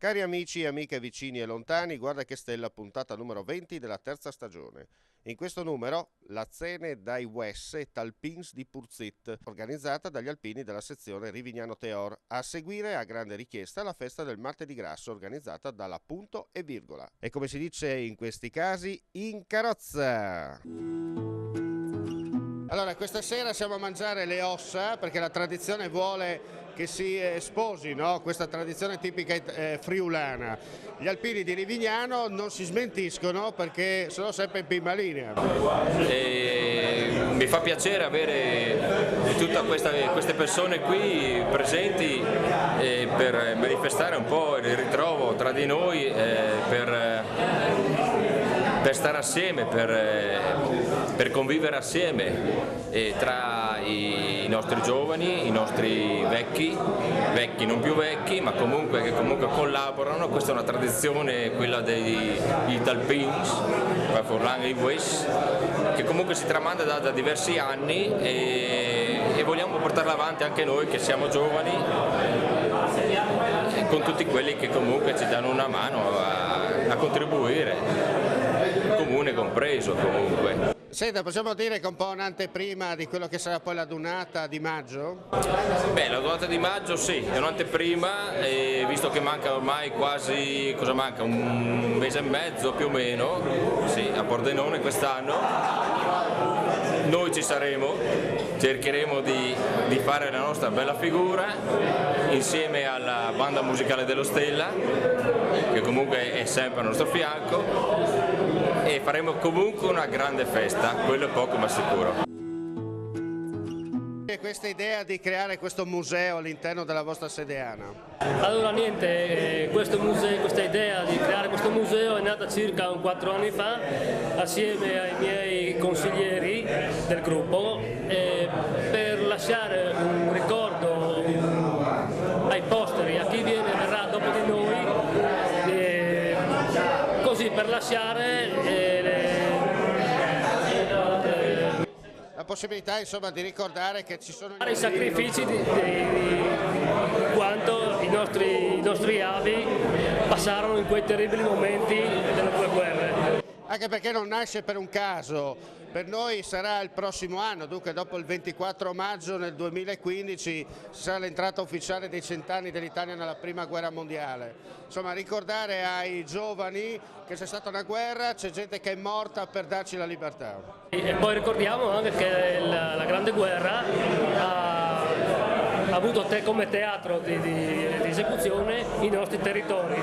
Cari amici, amiche vicini e lontani, guarda che stella, puntata numero 20 della terza stagione. In questo numero la Zene dai Wesse Talpins di Purzit, organizzata dagli alpini della sezione Rivignano Teor. A seguire, a grande richiesta, la festa del martedì grasso organizzata dalla Punto e Virgola. E come si dice in questi casi, in carrozza! Allora, questa sera siamo a mangiare le ossa perché la tradizione vuole che si sposi, no? Questa tradizione tipica friulana. Gli alpini di Rivignano non si smentiscono perché sono sempre in prima linea. Mi fa piacere avere tutte queste persone qui presenti per manifestare un po' il ritrovo tra di noi, per stare assieme, per convivere assieme tra i nostri giovani, i nostri vecchi non più vecchi, ma comunque che collaborano. Questa è una tradizione, quella dei Talpins, Forlan e Wes, che comunque si tramanda da diversi anni e vogliamo portarla avanti anche noi che siamo giovani, con tutti quelli che comunque ci danno una mano a contribuire, il comune compreso comunque. Senta, possiamo dire che è un po' un'anteprima di quello che sarà poi la dunata di maggio? Beh, la dunata di maggio sì, è un'anteprima, visto che manca ormai quasi, cosa manca? Un mese e mezzo più o meno, sì, a Pordenone quest'anno. Noi ci saremo, cercheremo di fare la nostra bella figura insieme alla banda musicale dello Stella, che comunque è sempre al nostro fianco, e faremo comunque una grande festa, quello è poco ma sicuro. E questa idea di creare questo museo all'interno della vostra sedeana? Allora niente, questa idea di creare questo museo è nata circa 4 anni fa assieme ai miei consiglieri del gruppo per lasciare un ricordo ai posteri, a chi verrà dopo di noi, così per lasciare la possibilità insomma di ricordare che ci sono i sacrifici di quanto i nostri avi passarono in quei terribili momenti delle due guerre. Anche perché non nasce per un caso, per noi sarà il prossimo anno, dunque dopo il 24 maggio nel 2015 sarà l'entrata ufficiale dei 100 anni dell'Italia nella prima guerra mondiale. Insomma, ricordare ai giovani che c'è stata una guerra, c'è gente che è morta per darci la libertà. E poi ricordiamo anche che la Grande Guerra ha avuto come teatro di esecuzione i nostri territori,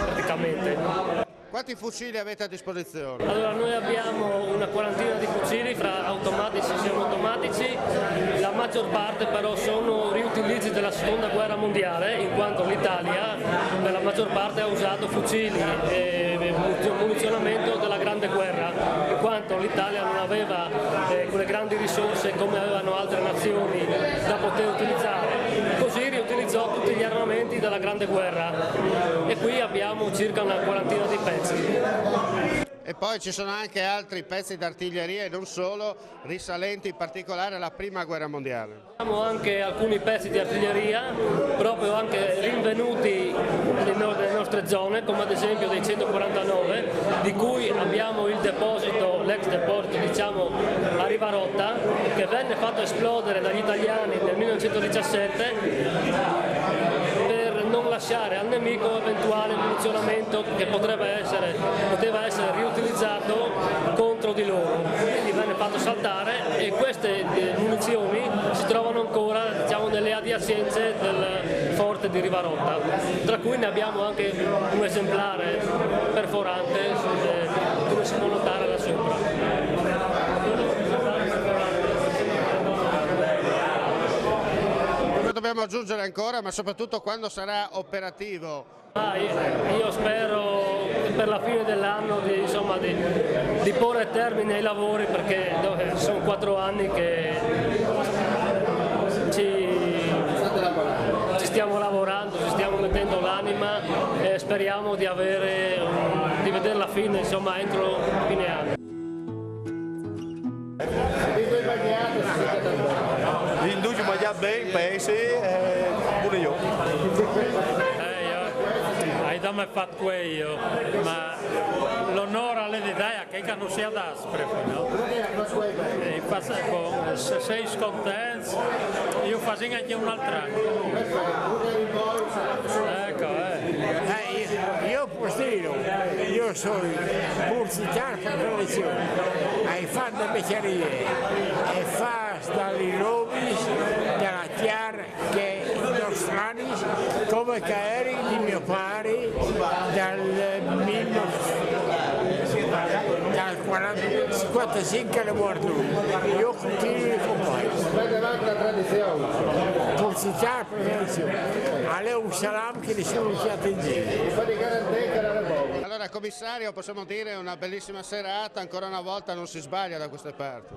praticamente. Quanti fucili avete a disposizione? Allora, noi abbiamo una quarantina di fucili fra automatici e semiautomatici, la maggior parte però sono riutilizzi della seconda guerra mondiale, in quanto l'Italia per la maggior parte ha usato fucili e munizionamento della Grande Guerra, in quanto l'Italia non aveva quelle grandi risorse come avevano altre nazioni da poter utilizzare, così riutilizzò tutti gli armamenti della Grande Guerra e qui abbiamo circa una quarantina di pezzi. E poi ci sono anche altri pezzi d'artiglieria e non solo, risalenti in particolare alla prima guerra mondiale. Abbiamo anche alcuni pezzi di artiglieria, proprio anche rinvenuti nelle nostre zone, come ad esempio dei 149, di cui abbiamo il deposito, l'ex deposito diciamo a Rivarotta, che venne fatto esplodere dagli italiani nel 1917, non lasciare al nemico eventuale munizionamento che poteva essere riutilizzato contro di loro. Quindi venne fatto saltare e queste munizioni si trovano ancora diciamo, nelle adiacenze del forte di Rivarotta, tra cui ne abbiamo anche un esemplare perforante dove si può notare là sopra. Dobbiamo aggiungere ancora, ma soprattutto quando sarà operativo? Io spero per la fine dell'anno di porre termine ai lavori, perché sono 4 anni che ci stiamo lavorando, ci stiamo mettendo l'anima e speriamo di vedere la fine entro fine anno. Indústria mangiar bem, pensa e bonito. da me fatto io, ma l'onore all'idea che non sia d'aspre, no? E se sei scontento, io faccio anche un'altra. Ecco, Io postino, io sono pubblicitario per tradizione, hai fatto le beccerie e fa dagli robi della chiara che i nostrani come caeri di mio pari dal 1955 alle morte lui. Io continuo con voi. la tradizione. Pubblicitario per tradizione. A lei un salam che nessuno ci attingeva. Allora commissario, possiamo dire una bellissima serata, ancora una volta non si sbaglia da queste parti.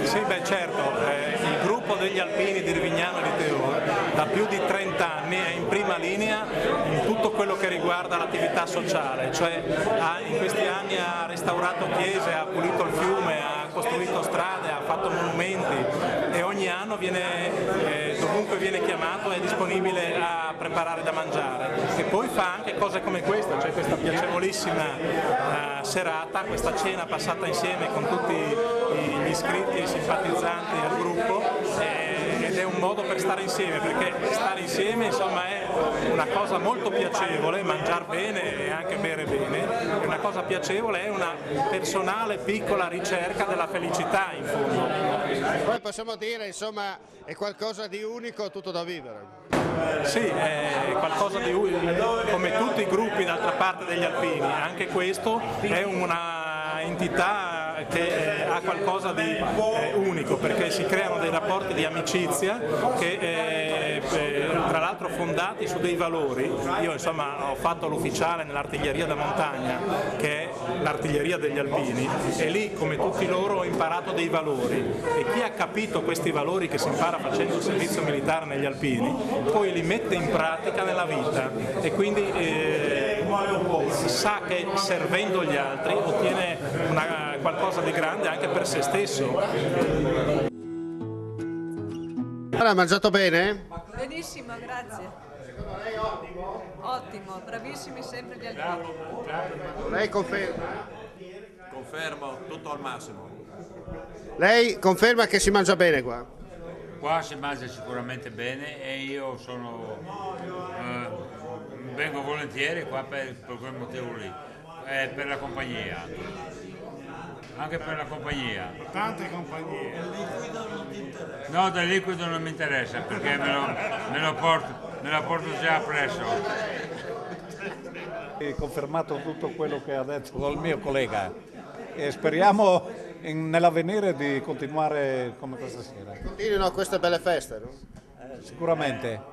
Sì, beh certo, il gruppo degli alpini di Rivignano di Teo da più di 30 anni è in prima linea in tutto quello che riguarda l'attività sociale, cioè in questi anni ha restaurato chiese, ha pulito il fiume, ha costruito strade, ha fatto monumenti e ogni anno dovunque viene chiamato è disponibile a preparare da mangiare e poi fa anche cose come questa, cioè questa piacevolissima serata, questa cena passata insieme con tutti gli iscritti e i simpatizzanti del gruppo ed è un modo per stare insieme, perché stare insieme insomma è una cosa molto piacevole, mangiare bene e anche bere bene, è una cosa piacevole, è una personale piccola ricerca della felicità in fondo. Poi possiamo dire insomma è qualcosa di unico, tutto da vivere. Sì, è qualcosa di unico, come tutti i gruppi d'altra parte degli alpini, anche questo è una entità che ha qualcosa di unico, perché si creano dei rapporti di amicizia che tra l'altro fondati su dei valori. Io insomma ho fatto l'ufficiale nell'artiglieria da montagna, che è l'artiglieria degli alpini, e lì come tutti loro ho imparato dei valori e chi ha capito questi valori che si impara facendo il servizio militare negli alpini poi li mette in pratica nella vita e quindi sa che servendo gli altri ottiene qualcosa di grande anche per se stesso. Allora, ha mangiato bene? Benissimo, grazie. Secondo lei ottimo? Ottimo, bravissimi sempre gli alpini. Lei conferma? Confermo, tutto al massimo. Lei conferma che si mangia bene qua? Qua si mangia sicuramente bene e io vengo volentieri qua per quel motivo lì, per la compagnia, anche per la compagnia. Tante compagnie. No, del liquido non mi interessa perché me lo porto già presso. Ho confermato tutto quello che ha detto il mio collega e speriamo nell'avvenire di continuare come questa sera. Continuino queste belle feste, no? Sicuramente.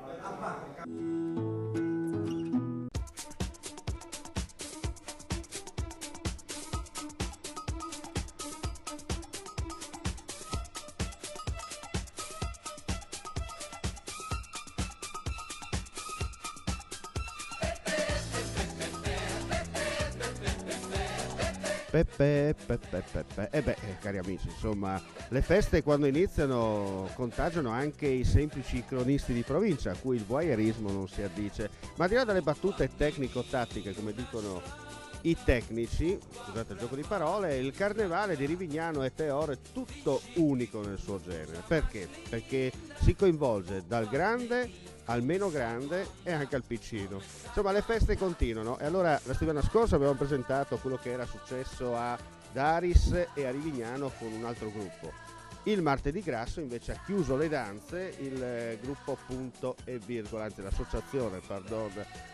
Peppe. E beh, cari amici, insomma, le feste quando iniziano contagiano anche i semplici cronisti di provincia, a cui il voyeurismo non si addice. Ma al di là delle battute tecnico-tattiche, come dicono i tecnici, scusate il gioco di parole, il carnevale di Rivignano e Teor è tutto unico nel suo genere. Perché? Perché si coinvolge dal grande al meno grande e anche al piccino. Insomma, le feste continuano e allora la settimana scorsa abbiamo presentato quello che era successo a Daris e a Rivignano con un altro gruppo. Il martedì grasso invece ha chiuso le danze il gruppo Punto e Virgola, anzi l'associazione,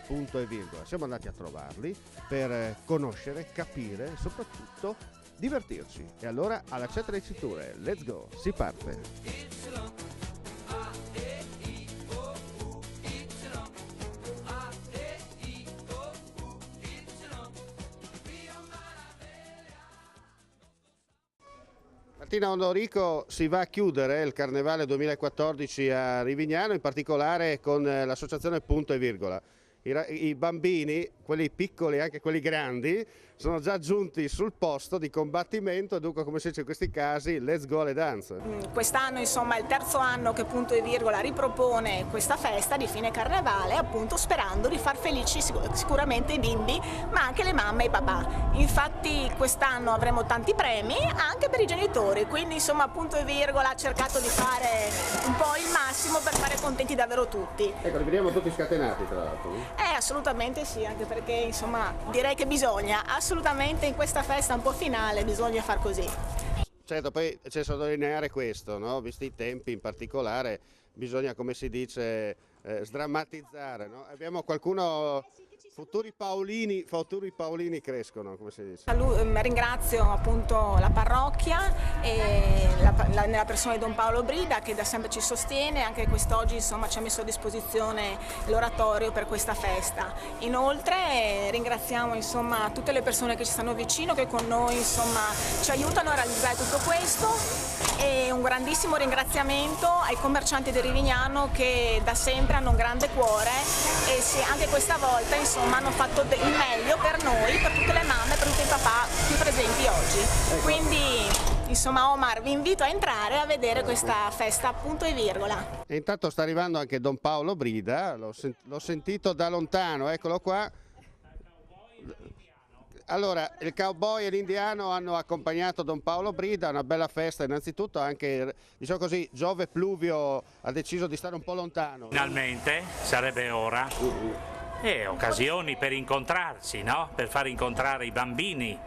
Punto e Virgola. Siamo andati a trovarli per conoscere, capire e soprattutto divertirci. E allora alla chat delle cinture, let's go, si parte! Martina Ondorico, si va a chiudere il Carnevale 2014 a Rivignano, in particolare con l'associazione Punto e Virgola. i bambini, quelli piccoli e anche quelli grandi, sono già giunti sul posto di combattimento e dunque, come si dice in questi casi, let's go alle dance. Quest'anno insomma è il terzo anno che Punto e Virgola ripropone questa festa di fine carnevale, appunto sperando di far felici sicuramente i bimbi, ma anche le mamme e i papà. Infatti quest'anno avremo tanti premi anche per i genitori, quindi insomma Punto e Virgola ha cercato di fare un po' il massimo per fare contenti davvero tutti. Ecco, li vediamo tutti scatenati tra l'altro. Assolutamente sì, anche perché insomma direi che bisogna, assolutamente in questa festa un po' finale bisogna far così. Certo, poi c'è da sottolineare questo, no? Visti i tempi in particolare, bisogna, come si dice, sdrammatizzare, no? Abbiamo qualcuno... Futuri Paolini crescono, come si dice. Ringrazio appunto la parrocchia e nella persona di Don Paolo Brida, che da sempre ci sostiene, anche quest'oggi insomma ci ha messo a disposizione l'oratorio per questa festa. Inoltre ringraziamo insomma tutte le persone che ci stanno vicino, che con noi insomma ci aiutano a realizzare tutto questo, e un grandissimo ringraziamento ai commercianti di Rivignano che da sempre hanno un grande cuore e anche questa volta insomma hanno fatto il meglio per noi, per tutte le mamme, per tutti i papà qui presenti oggi. Quindi insomma Omar, vi invito a entrare a vedere questa festa Punto e Virgola. E intanto sta arrivando anche Don Paolo Brida, l'ho sentito da lontano, eccolo qua. Allora, il cowboy e l'indiano hanno accompagnato Don Paolo Brida, una bella festa innanzitutto, anche, diciamo così, Giove Pluvio ha deciso di stare un po' lontano. Finalmente, sarebbe ora, e occasioni per incontrarsi, no? Per far incontrare i bambini,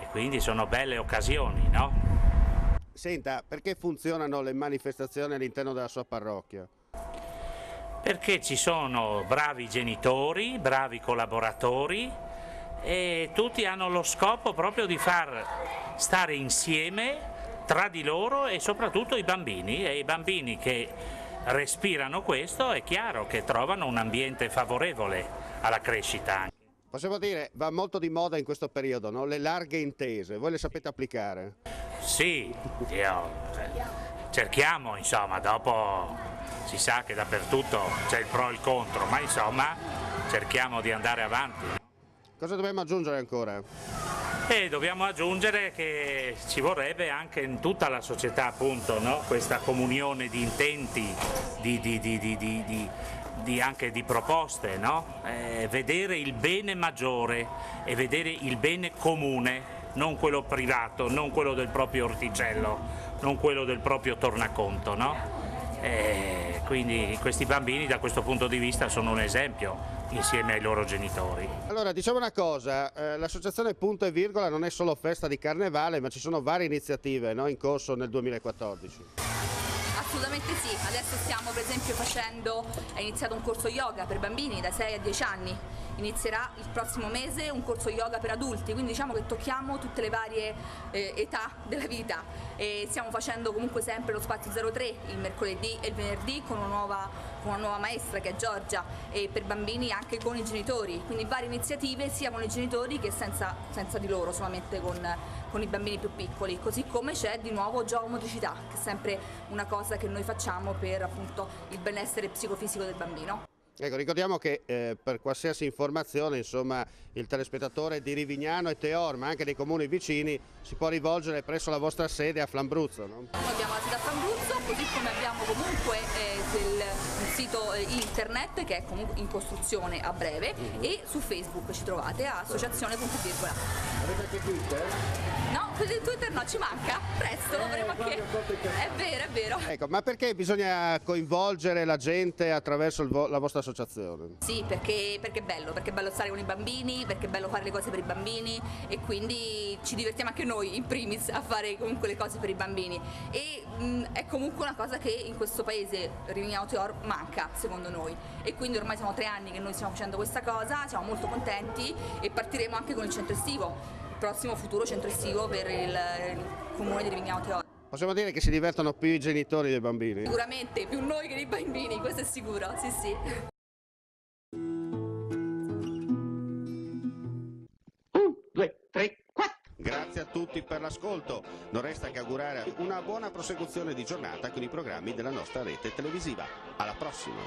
e quindi sono belle occasioni, no? Senta, perché funzionano le manifestazioni all'interno della sua parrocchia? Perché ci sono bravi genitori, bravi collaboratori, e tutti hanno lo scopo proprio di far stare insieme tra di loro e soprattutto i bambini, e i bambini che respirano questo è chiaro che trovano un ambiente favorevole alla crescita. Possiamo dire, va molto di moda in questo periodo, no? Le larghe intese, voi le sapete applicare? Sì, cerchiamo, insomma, dopo si sa che dappertutto c'è il pro e il contro, ma insomma cerchiamo di andare avanti. Cosa dobbiamo aggiungere ancora? E dobbiamo aggiungere che ci vorrebbe anche in tutta la società appunto, no? Questa comunione di intenti, anche di proposte, no? Vedere il bene maggiore e vedere il bene comune, non quello privato, non quello del proprio orticello, non quello del proprio tornaconto, no? Quindi questi bambini da questo punto di vista sono un esempio insieme ai loro genitori. Allora, diciamo una cosa, l'associazione Punto e Virgola non è solo festa di carnevale, ma ci sono varie iniziative, no, in corso nel 2014. Assolutamente sì, adesso stiamo per esempio è iniziato un corso yoga per bambini da 6 a 10 anni, inizierà il prossimo mese un corso yoga per adulti, quindi diciamo che tocchiamo tutte le varie età della vita, e stiamo facendo comunque sempre lo Spazio 03 il mercoledì e il venerdì con una nuova maestra che è Giorgia, e per bambini anche con i genitori, quindi varie iniziative sia con i genitori che senza di loro, solamente con i bambini più piccoli, così come c'è di nuovo gioco motricità, che è sempre una cosa che noi facciamo per appunto il benessere psicofisico del bambino. Ecco, ricordiamo che per qualsiasi informazione, insomma, il telespettatore di Rivignano e Teor, ma anche dei comuni vicini, si può rivolgere presso la vostra sede a Flambruzzo, no? Noi abbiamo la sede a Flambruzzo, così come abbiamo comunque un sito internet che è comunque in costruzione a breve, e su Facebook ci trovate a associazione.virgola. Avete anche Twitter? No, Twitter no, ci manca, presto, avremo anche... È vero. Ecco, ma perché bisogna coinvolgere la gente attraverso la vostra associazione? Sì, perché è bello stare con i bambini, perché è bello fare le cose per i bambini, e quindi ci divertiamo anche noi in primis a fare comunque le cose per i bambini, e è comunque una cosa che in questo paese Rivignano Teor manca secondo noi, e quindi ormai sono 3 anni che noi stiamo facendo questa cosa, siamo molto contenti e partiremo anche con il centro estivo, il prossimo futuro centro estivo per il comune di Rivignano Teor. Possiamo dire che si divertono più i genitori dei bambini? Sicuramente, più noi che i bambini, questo è sicuro, sì. 1, 2, 3, 4. Grazie a tutti per l'ascolto. Non resta che augurare una buona prosecuzione di giornata con i programmi della nostra rete televisiva. Alla prossima!